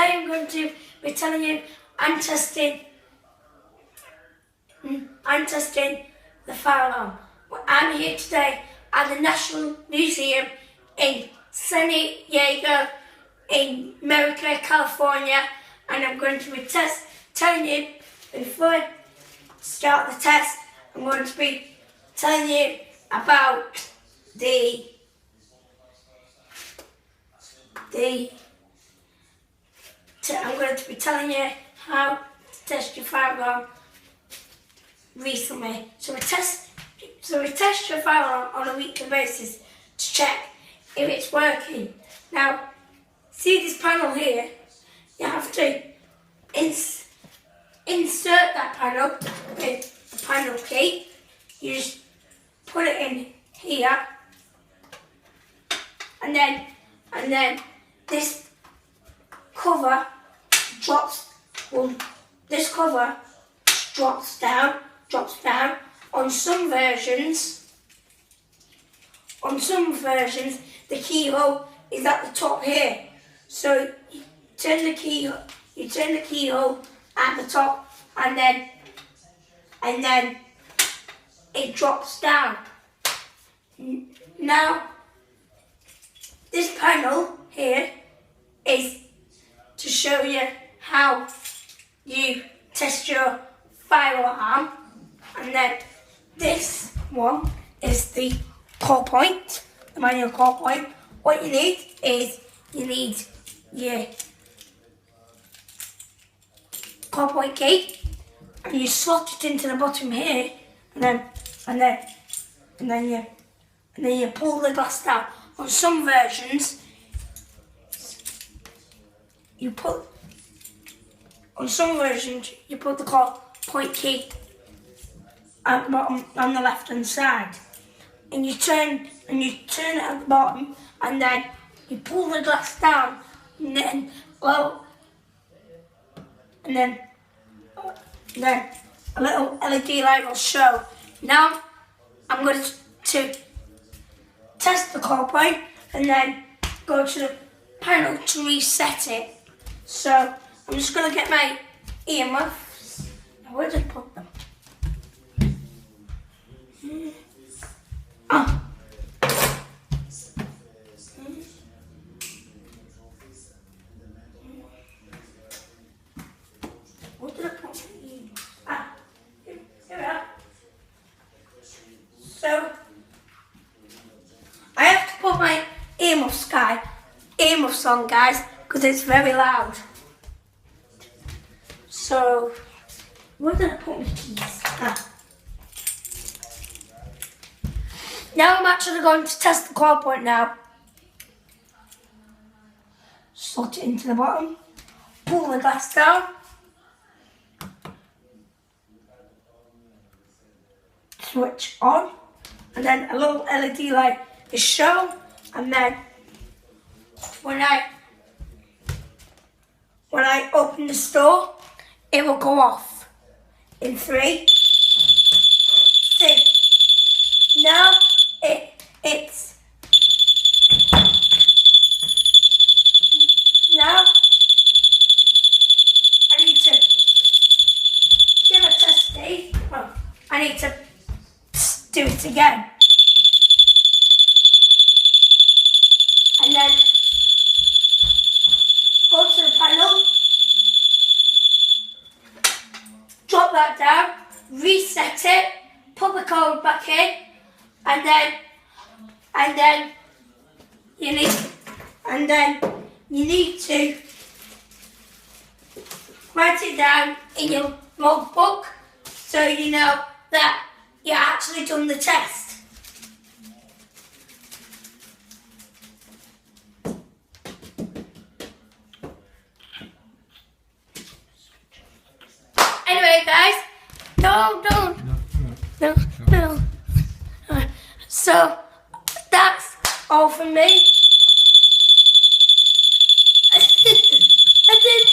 today I'm going to be telling you I'm testing the fire alarm. I'm here today at the National Museum in San Diego in America, California, and I'm going to be telling you before I start the test. I'm going to be telling you about I'm going to be telling you how to test your fire alarm recently. So we test your fire alarm on a weekly basis to check if it's working. Now, see this panel here? You have to insert that panel with the panel key. You just put it in here, and then this cover drops down. On some versions, the keyhole is at the top here. So you turn the keyhole at the top, and then it drops down. Now, this panel here is to show you how you test your fire alarm, and then this one is the call point, the manual call point. What you need is your call point key, and you slot it into the bottom here, and then you pull the glass down. On some versions, you put the call point key at the bottom on the left hand side, and you turn it at the bottom, and then you pull the glass down, and then a little LED light will show. Now I'm going to test the call point and then go to the panel to reset it. So I'm just going to get my earmuffs. Now, where did I put them? Oh. Where did I put my earmuffs? Here we are. So I have to put my earmuffs on, guys, because it's very loud. So, where did I put my keys? Now I'm actually going to test the call point now. Slot it into the bottom, pull the glass down, switch on, and then a little LED light is shown, and then when I open the store, it will go off in 3, 2. Now it's now I need to give a test key. Well, I need to do it again. And then go to the panel, drop that down, reset it, put the code back in, and then you need to write it down in your logbook so you know that you actually done the test. Anyway, guys, no. So that's all from me.